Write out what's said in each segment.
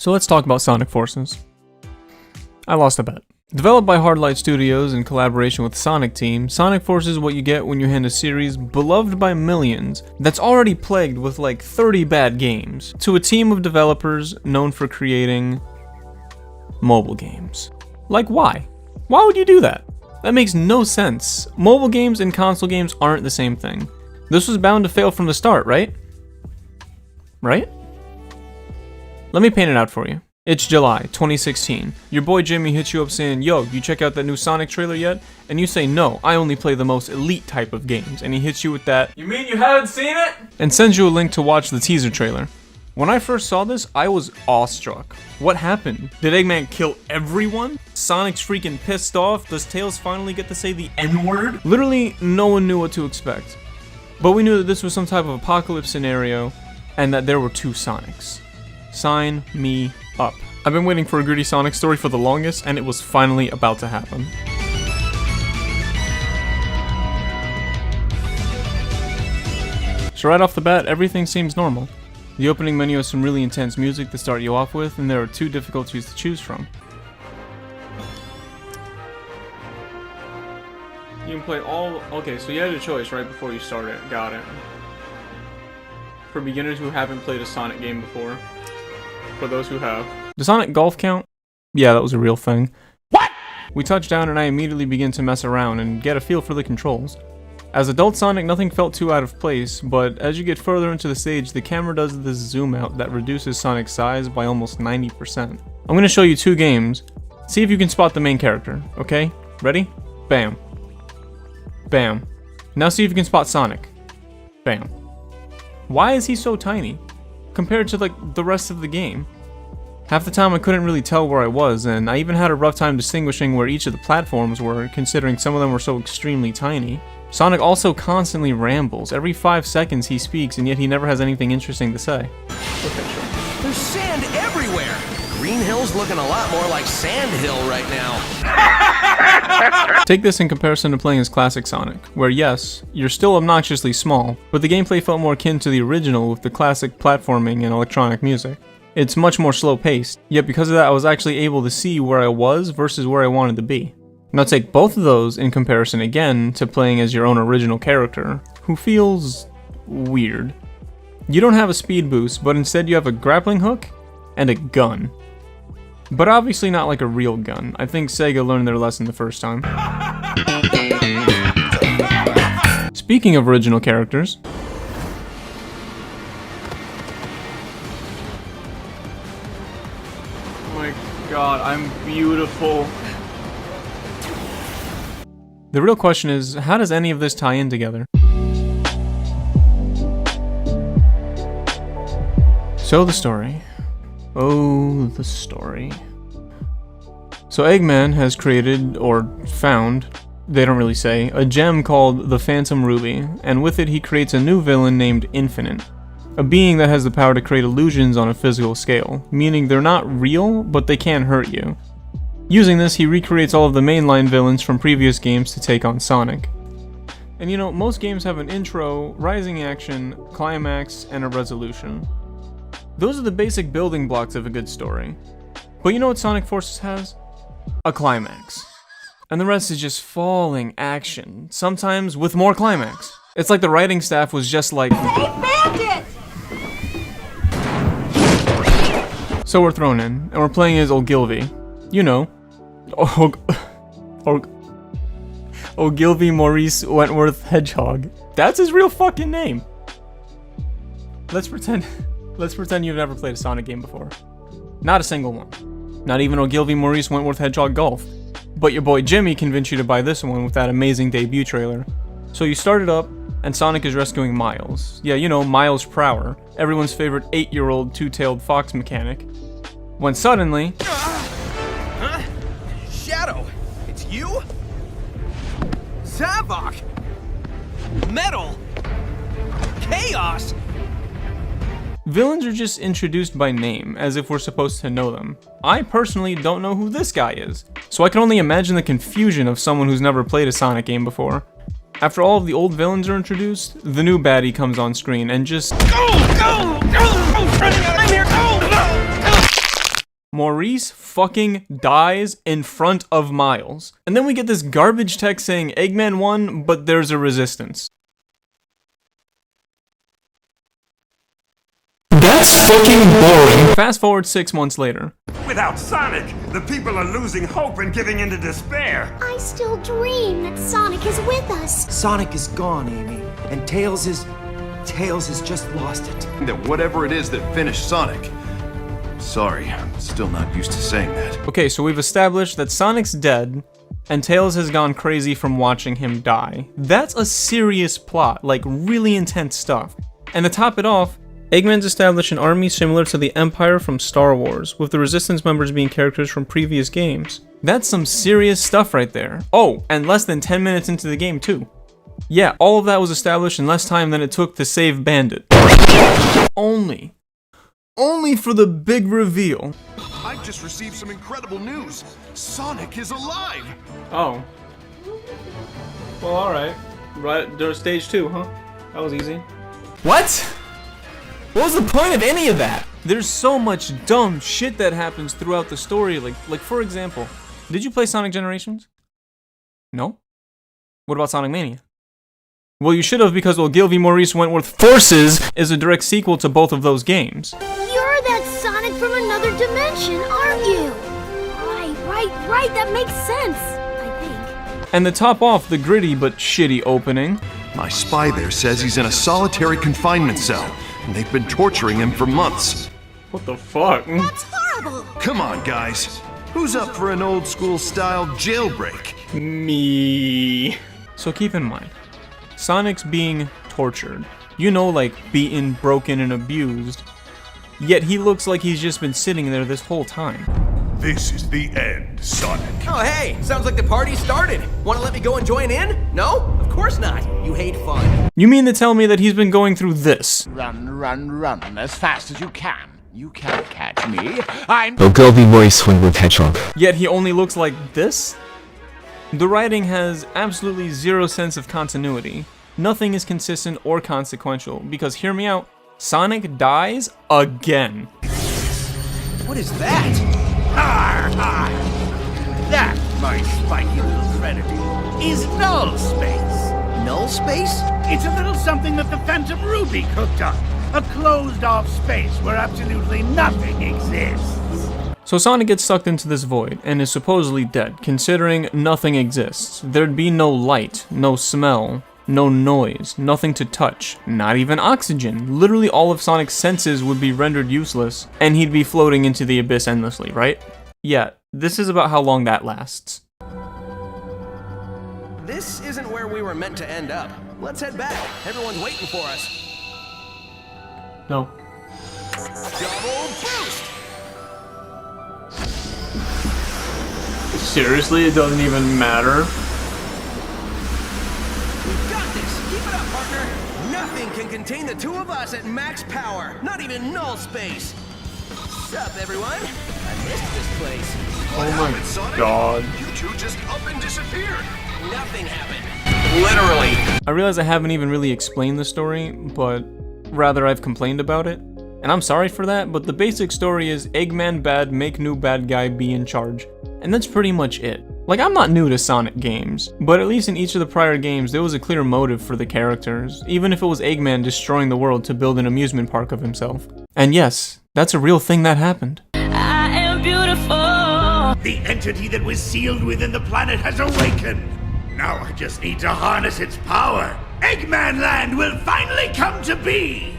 So let's talk about Sonic Forces. I lost a bet. Developed by Hardlight Studios in collaboration with Sonic Team, Sonic Forces is what you get when you hand a series beloved by millions that's already plagued with like 30 bad games to a team of developers known for creating mobile games. Like why? Why would you do that? That makes no sense. Mobile games and console games aren't the same thing. This was bound to fail from the start, right? Right? Let me paint it out for you. It's July 2016. Your boy Jimmy hits you up saying, yo, you check out that new Sonic trailer yet? And you say, no, I only play the most elite type of games. And he hits you with that, you mean you haven't seen it? And sends you a link to watch the teaser trailer. When I first saw this, I was awestruck. What happened? Did Eggman kill everyone? Sonic's freaking pissed off? Does Tails finally get to say the N-word? Literally, no one knew what to expect. But we knew that this was some type of apocalypse scenario, and that there were two Sonics. Sign me up. I've been waiting for a gritty Sonic story for the longest, and it was finally about to happen. So right off the bat, everything seems normal. The opening menu has some really intense music to start you off with, and there are two difficulties to choose from. You can play all... Okay, so you had a choice right before you started. Got it. For beginners who haven't played a Sonic game before. For those who have. Does Sonic Golf count? Yeah, that was a real thing. What? We touch down and I immediately begin to mess around and get a feel for the controls. As adult Sonic, nothing felt too out of place, but as you get further into the stage, the camera does this zoom out that reduces Sonic's size by almost 90%. I'm going to show you two games. See if you can spot the main character, okay? Ready? Bam. Bam. Now see if you can spot Sonic. Bam. Why is he so tiny compared to like the rest of the game? Half the time I couldn't really tell where I was, and I even had a rough time distinguishing where each of the platforms were, considering some of them were so extremely tiny. Sonic also constantly rambles. Every 5 seconds he speaks, and yet he never has anything interesting to say. Okay, sure. There's sand everywhere! Green Hill's looking a lot more like Sand Hill right now. Take this in comparison to playing as classic Sonic, where yes, you're still obnoxiously small, but the gameplay felt more akin to the original with the classic platforming and electronic music. It's much more slow-paced, yet because of that I was actually able to see where I was versus where I wanted to be. Now take both of those in comparison again to playing as your own original character, who feels weird. You don't have a speed boost, but instead you have a grappling hook and a gun. But obviously not like a real gun. I think Sega learned their lesson the first time. Speaking of original characters, oh my god, I'm beautiful. The real question is, how does any of this tie in together? So the story. Oh, the story. So Eggman has created, or found, they don't really say, a gem called the Phantom Ruby, and with it he creates a new villain named Infinite. A being that has the power to create illusions on a physical scale, meaning they're not real, but they can hurt you. Using this, he recreates all of the mainline villains from previous games to take on Sonic. And you know, most games have an intro, rising action, climax, and a resolution. Those are the basic building blocks of a good story. But you know what Sonic Forces has? A climax. And the rest is just falling action, sometimes with more climax. It's like the writing staff was just like... Bandit! So we're thrown in, and we're playing as Olgilvie. You know. Olgilvie Maurice Wentworth Hedgehog. That's his real fucking name. Let's pretend you've never played a Sonic game before. Not a single one. Not even Olgilvie Maurice Wentworth Hedgehog Golf. But your boy Jimmy convinced you to buy this one with that amazing debut trailer. So you start it up, and Sonic is rescuing Miles. Yeah, you know, Miles Prower, everyone's favorite 8-year-old two-tailed fox mechanic. When suddenly... Huh? Shadow, it's you? Zavok! Metal! Chaos! Villains are just introduced by name, as if we're supposed to know them. I personally don't know who this guy is, so I can only imagine the confusion of someone who's never played a Sonic game before. After all of the old villains are introduced, the new baddie comes on screen and just... Go! Go! Go! I'm here! Go! Maurice fucking dies in front of Miles. And then we get this garbage text saying Eggman won, but there's a resistance. That's fucking boring. Fast forward 6 months later. Without Sonic, the people are losing hope and giving into despair. I still dream that Sonic is with us. Sonic is gone, Amy, and Tails has just lost it. That whatever it is that finished Sonic. Sorry, I'm still not used to saying that. Okay, so we've established that Sonic's dead, and Tails has gone crazy from watching him die. That's a serious plot, like really intense stuff. And to top it off, Eggman's established an army similar to the Empire from Star Wars, with the Resistance members being characters from previous games. That's some serious stuff right there. Oh, and less than 10 minutes into the game too. Yeah, all of that was established in less time than it took to save Bandit. Only for the big reveal. I've just received some incredible news. Sonic is alive! Oh. Well, alright. Right during stage 2, huh? That was easy. What? What was the point of any of that? There's so much dumb shit that happens throughout the story. Like for example, did you play Sonic Generations? No? What about Sonic Mania? Well, you should have, because olgilvie Maurice Wentworth Forces is a direct sequel to both of those games. You're that Sonic from another dimension, aren't you? Right, that makes sense, I think. And to top off the gritty but shitty opening, My spy there says he's in a solitary confinement cell, and they've been torturing him for months. what the fuck? That's horrible. Come on, guys. Who's up for an old school style jailbreak? Me. So keep in mind, Sonic's being tortured. You know, like beaten, broken, and abused. Yet he looks like he's just been sitting there this whole time. This is the end, Sonic. Oh, hey, sounds like the party started. Want to let me go and join in? No? Of course not. You hate fun. You mean to tell me that he's been going through this? Run as fast as you can. You can't catch me. I'm olgilvie Maurice Wentworth hedgehog. Yet he only looks like this? The writing has absolutely zero sense of continuity. Nothing is consistent or consequential, because hear me out, Sonic dies again. What is that? That, my spiky little friend, is null space. Null space? It's a little something that the Phantom Ruby cooked up. A closed-off space where absolutely nothing exists. So Sonic gets sucked into this void and is supposedly dead, considering nothing exists. There'd be no light, no smell, no noise, nothing to touch, not even oxygen. Literally all of Sonic's senses would be rendered useless, and he'd be floating into the abyss endlessly, right? Yeah, this is about how long that lasts. This isn't where we were meant to end up. Let's head back. Everyone's waiting for us. No. Double boost! Seriously, it doesn't even matter? We've got this! Keep it up, partner! Nothing can contain the two of us at max power! Not even null space! What's up, everyone? I missed this place. Oh my god. You two just up and disappeared. Nothing happened. Literally. I realize I haven't even really explained the story, but rather I've complained about it. And I'm sorry for that, but the basic story is Eggman bad, make new bad guy, be in charge. And that's pretty much it. Like, I'm not new to Sonic games, but at least in each of the prior games there was a clear motive for the characters, even if it was Eggman destroying the world to build an amusement park of himself. And yes, that's a real thing that happened. I am beautiful. The entity that was sealed within the planet has awakened. Now I just need to harness its power. Eggman Land will finally come to be.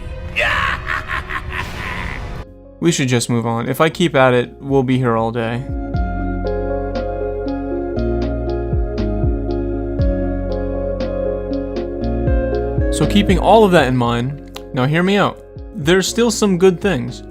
We should just move on. If I keep at it, we'll be here all day. So keeping all of that in mind, now hear me out. There's still some good things.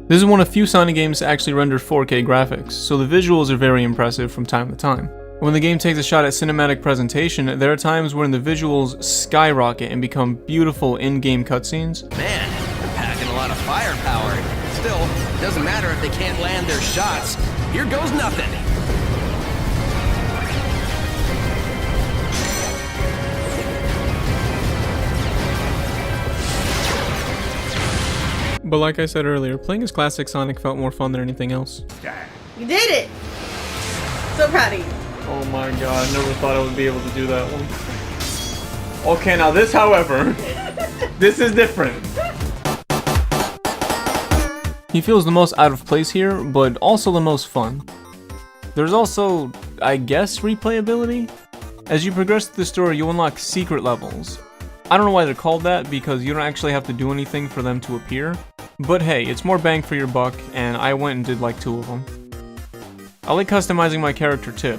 This is one of few Sonic games to actually render 4K graphics, so the visuals are very impressive from time to time. When the game takes a shot at cinematic presentation, there are times when the visuals skyrocket and become beautiful in-game cutscenes. Man, they're packing a lot of firepower. Still, it doesn't matter if they can't land their shots. Here goes nothing. But like I said earlier, playing as classic Sonic felt more fun than anything else. You did it! So proud of you. Oh my god, I never thought I would be able to do that one. Okay, now this, however, this is different. He feels the most out of place here, but also the most fun. There's also, I guess, replayability? As you progress through the story, you unlock secret levels. I don't know why they're called that, because you don't actually have to do anything for them to appear. But hey, it's more bang for your buck, and I went and did like 2 of them. I like customizing my character too.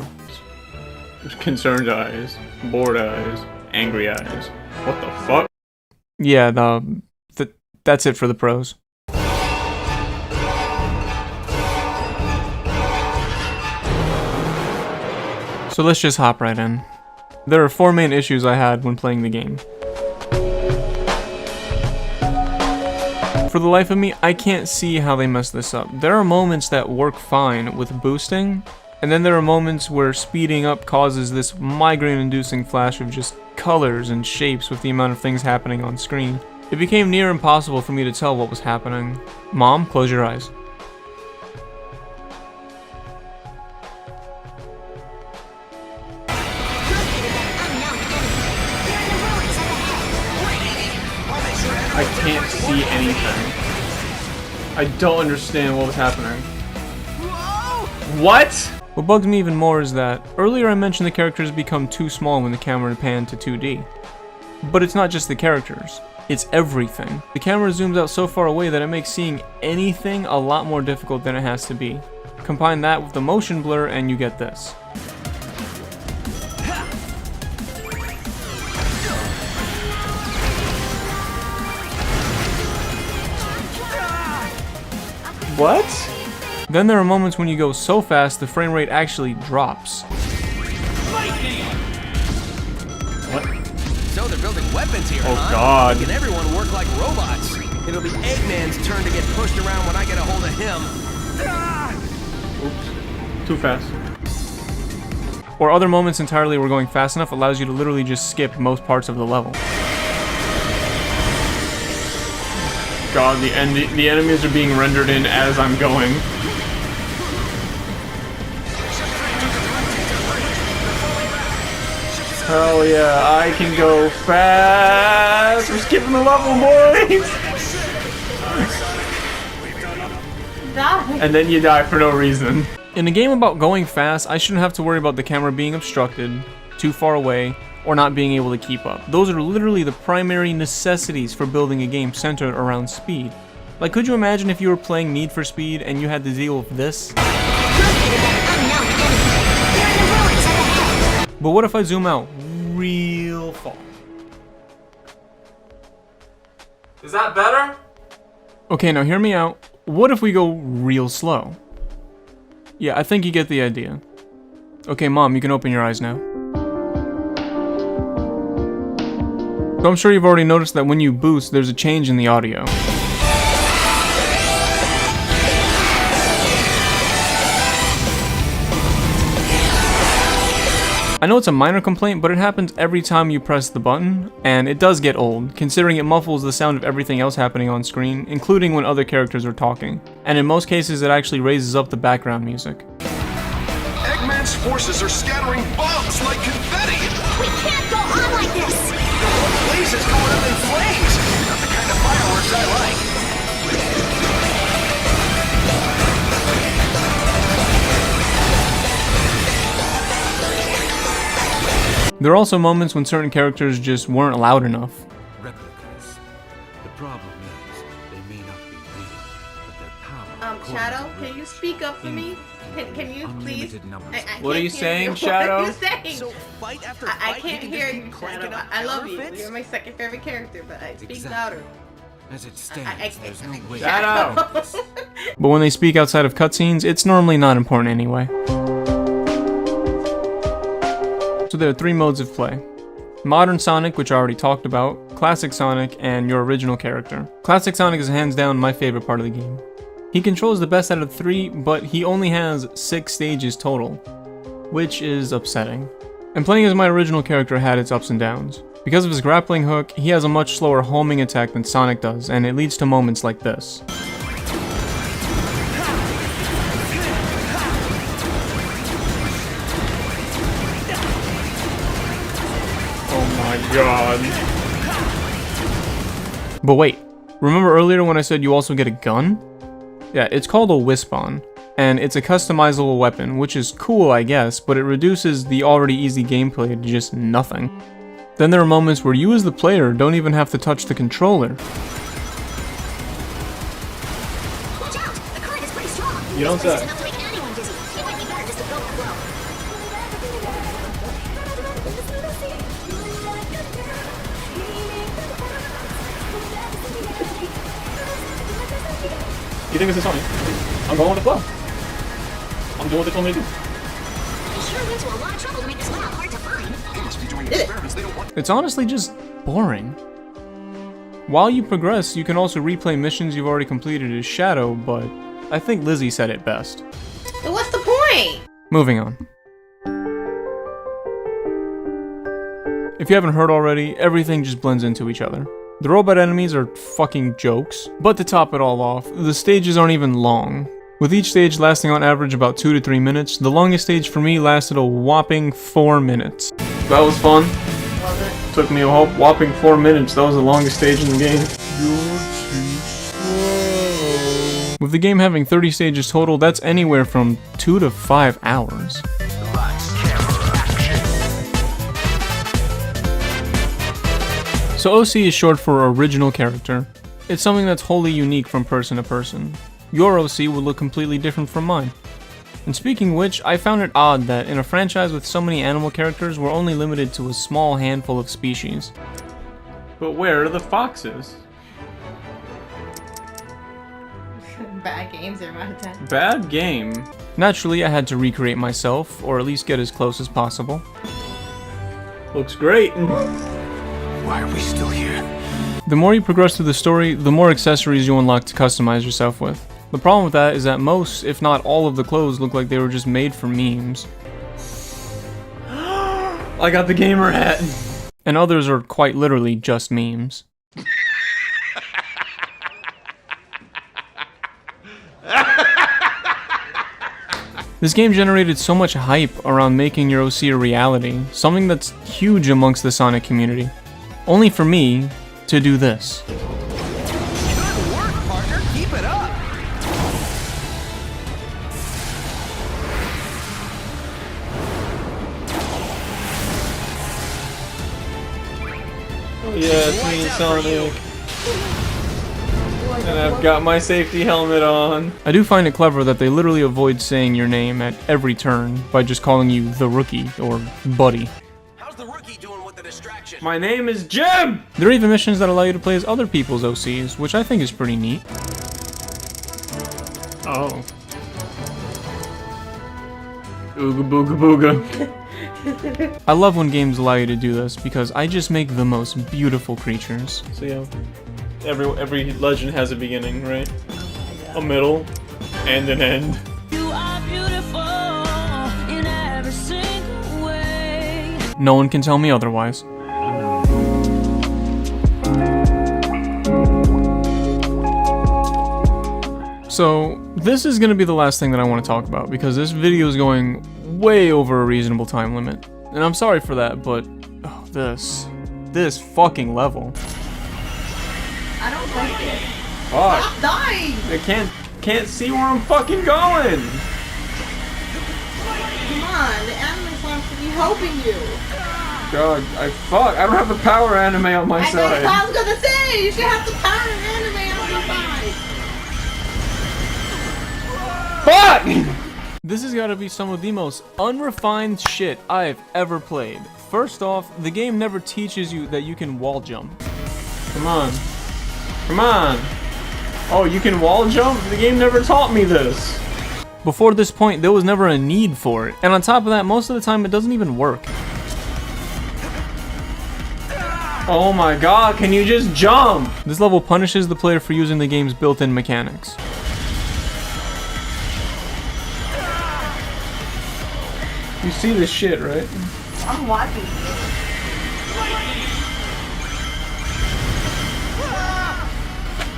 Concerned eyes, bored eyes, angry eyes. What the fuck? Yeah, that's it for the pros. So let's just hop right in. There are 4 main issues I had when playing the game. For the life of me, I can't see how they messed this up. There are moments that work fine with boosting, and then there are moments where speeding up causes this migraine-inducing flash of just colors and shapes with the amount of things happening on screen. It became near impossible for me to tell what was happening. Mom, close your eyes. I can't see anything. I don't understand what was happening. What? What bugs me even more is that earlier I mentioned the characters become too small when the camera panned to 2D. But it's not just the characters, it's everything. The camera zooms out so far away that it makes seeing anything a lot more difficult than it has to be. Combine that with the motion blur and you get this. What? Then there are moments when you go so fast the frame rate actually drops. What? So they're building weapons here, Oh huh? god. Making everyone work like robots. It'll be Eggman's turn to get pushed around when I get a hold of him. Oops. Too fast. Or other moments entirely where going fast enough allows you to literally just skip most parts of the level. God, the enemies are being rendered in as I'm going. Hell yeah, I can go fast! We're skipping the level, boys! Die. And then you die for no reason. In a game about going fast, I shouldn't have to worry about the camera being obstructed, too far away, or not being able to keep up. Those are literally the primary necessities for building a game centered around speed. Like, could you imagine if you were playing Need for Speed and you had to deal with this? But what if I zoom out real far? Is that better? Okay, now hear me out. What if we go real slow? Yeah, I think you get the idea. Okay, Mom, you can open your eyes now. So I'm sure you've already noticed that when you boost, there's a change in the audio. I know it's a minor complaint, but it happens every time you press the button, and it does get old, considering it muffles the sound of everything else happening on screen, including when other characters are talking. And in most cases, it actually raises up the background music. Eggman's forces are scattering bombs like confetti! We can't go on like this! The whole place is going up in flames! Not the kind of fireworks I like. There are also moments when certain characters just weren't loud enough. Replicas. The problem is, they may not be real, but their power. Shadow, can you speak up for me? Can you please? What are you saying, you. Shadow? What are you saying? So fight after I fight, can't you can hear just you, keep cranking Shadow. out I love you. counterfeits? You're my second favorite character, but I speak Exactly. louder. As it stands, there's no way. Shadow! But when they speak outside of cutscenes, it's normally not important anyway. So there are 3 modes of play. Modern Sonic, which I already talked about, Classic Sonic, and your original character. Classic Sonic is hands down my favorite part of the game. He controls the best out of 3, but he only has 6 stages total, which is upsetting. And playing as my original character had its ups and downs. Because of his grappling hook, he has a much slower homing attack than Sonic does, and it leads to moments like this. Oh my god. But wait, remember earlier when I said you also get a gun? Yeah, it's called a Wisp-On, and it's a customizable weapon, which is cool I guess, but it reduces the already easy gameplay to just nothing. Then there are moments where you as the player don't even have to touch the controller. Watch out! The current is pretty strong. You don't say. Enough to make anyone dizzy. It might be better just to go with the flow. You think this is funny? I'm going with the flow. I'm doing what they told me to do. You sure went to a lot of trouble to make this map hard to find. It's honestly just boring. While you progress, you can also replay missions you've already completed as Shadow, but I think Lizzie said it best. So what's the point? Moving on. If you haven't heard already, everything just blends into each other. The robot enemies are fucking jokes, but to top it all off, the stages aren't even long. With each stage lasting on average about 2 to 3 minutes, the longest stage for me lasted a whopping 4 minutes. That was fun. Took me a whopping 4 minutes, that was the longest stage in the game. With the game having 30 stages total, that's anywhere from 2 to 5 hours. So OC is short for Original Character. It's something that's wholly unique from person to person. Your OC would look completely different from mine. And speaking of which, I found it odd that in a franchise with so many animal characters, we're only limited to a small handful of species. But where are the foxes? Bad games are out of 10. Bad game. Naturally, I had to recreate myself, or at least get as close as possible. Looks great. Why are we still here? The more you progress through the story, the more accessories you unlock to customize yourself with. The problem with that is that most, if not all of the clothes look like they were just made for memes. I got the gamer hat! And others are quite literally just memes. This game generated so much hype around making your OC a reality, something that's huge amongst the Sonic community. Only for me to do this. Good work, partner. Keep it up. Oh yeah, it's me, Sonic. And I've got my safety helmet on. I do find it clever that they literally avoid saying your name at every turn by just calling you the Rookie or Buddy. How's the rookie doing with the distraction? My name is Jim! There are even missions that allow you to play as other people's OCs, which I think is pretty neat. Oh. Ooga booga booga. I love when games allow you to do this because I just make the most beautiful creatures. So yeah, every legend has a beginning, right? A middle, and an end. You are beautiful in every single way. No one can tell me otherwise. So, this is gonna be the last thing that I want to talk about because this video is going way over a reasonable time limit. And I'm sorry for that, but oh, this fucking level. I don't like it. Fuck. Stop dying! I can't see where I'm fucking going. Come on, the anime song should be helping you. God, I don't have the power anime on my side. That's what I was gonna say! You should have the power anime on your side! Fuck! This has got to be some of the most unrefined shit I've ever played. First off, the game never teaches you that you can wall jump. Come on. Come on. Oh, you can wall jump? The game never taught me this. Before this point, there was never a need for it. And on top of that, most of the time it doesn't even work. Oh my god, can you just jump? This level punishes the player for using the game's built-in mechanics. You see this shit, right? I'm watching.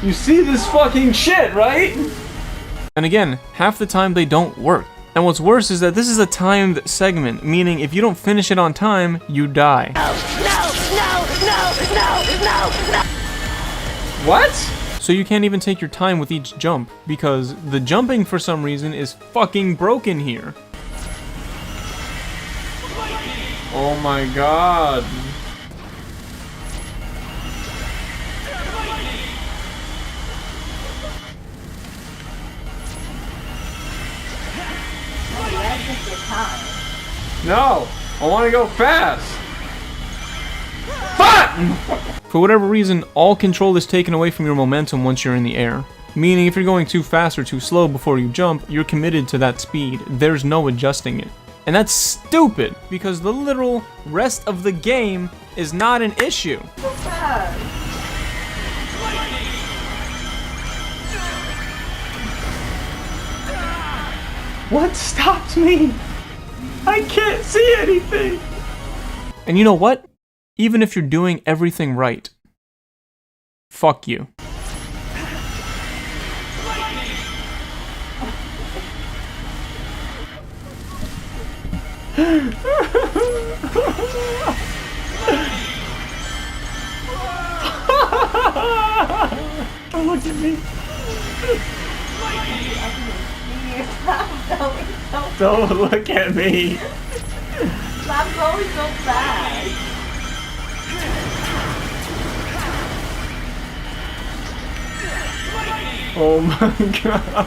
You see this fucking shit, right? And again, half the time they don't work. And what's worse is that this is a timed segment, meaning if you don't finish it on time, you die. No! What? So you can't even take your time with each jump, because the jumping for some reason is fucking broken here. Oh my god. No! I want to go fast! Fuck! For whatever reason, all control is taken away from your momentum once you're in the air. Meaning if you're going too fast or too slow before you jump, you're committed to that speed. There's no adjusting it. And that's stupid, because the literal rest of the game is not an issue. What stops me? I can't see anything! And you know what? Even if you're doing everything right, fuck you. Look at me. Don't look at me. Stop going so fast. Oh my god.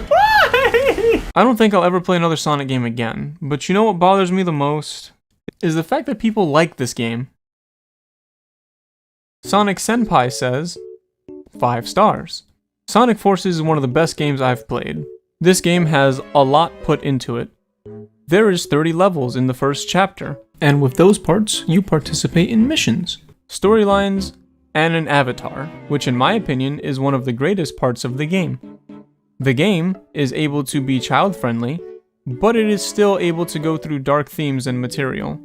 Why? I don't think I'll ever play another Sonic game again, but you know what bothers me the most? Is the fact that people like this game. Sonic Senpai says, 5 stars. Sonic Forces is one of the best games I've played. This game has a lot put into it. There is 30 levels in the first chapter, and with those parts, you participate in missions, storylines, and an avatar, which in my opinion is one of the greatest parts of the game. The game is able to be child-friendly, but it is still able to go through dark themes and material.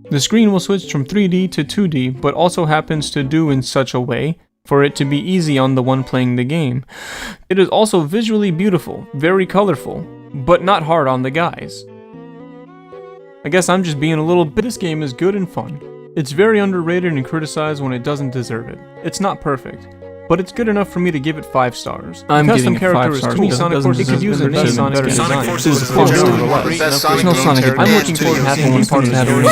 The screen will switch from 3D to 2D, but also happens to do in such a way for it to be easy on the one playing the game. It is also visually beautiful, very colorful, but not hard on the guys. I guess I'm just being a little bit. This game is good and fun. It's very underrated and criticized when it doesn't deserve it. It's not perfect, but it's good enough for me to give it 5 stars. I'm giving it 5 stars. To me, Sonic Forces could use a name Sonic design. Sonic Forces is no Sonic. I'm looking forward to having one part of that already.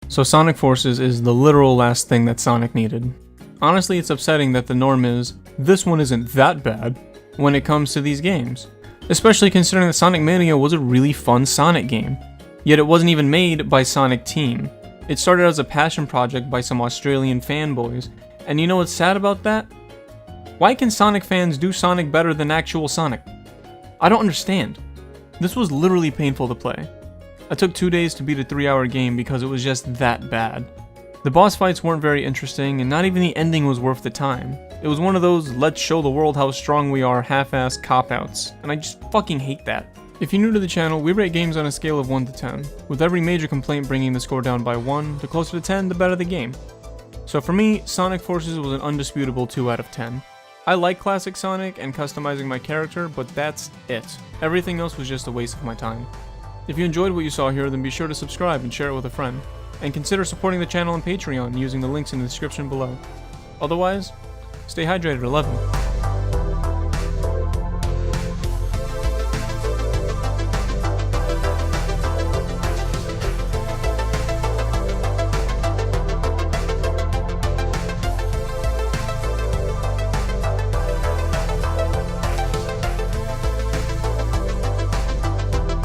So Sonic Forces is the literal last thing that Sonic needed. Honestly, it's upsetting that the norm is, this one isn't that bad when it comes to these games. Especially considering that Sonic Mania was a really fun Sonic game. Yet it wasn't even made by Sonic Team. It started as a passion project by some Australian fanboys, and you know what's sad about that? Why can Sonic fans do Sonic better than actual Sonic? I don't understand. This was literally painful to play. I took 2 days to beat a 3-hour game because it was just that bad. The boss fights weren't very interesting, and not even the ending was worth the time. It was one of those let's show the world how strong we are half-assed cop-outs, and I just fucking hate that. If you're new to the channel, we rate games on a scale of 1 to 10, with every major complaint bringing the score down by 1, the closer to 10, the better the game. So for me, Sonic Forces was an undisputable 2 out of 10. I like classic Sonic and customizing my character, but that's it. Everything else was just a waste of my time. If you enjoyed what you saw here, then be sure to subscribe and share it with a friend. And consider supporting the channel on Patreon using the links in the description below. Otherwise, stay hydrated, 11.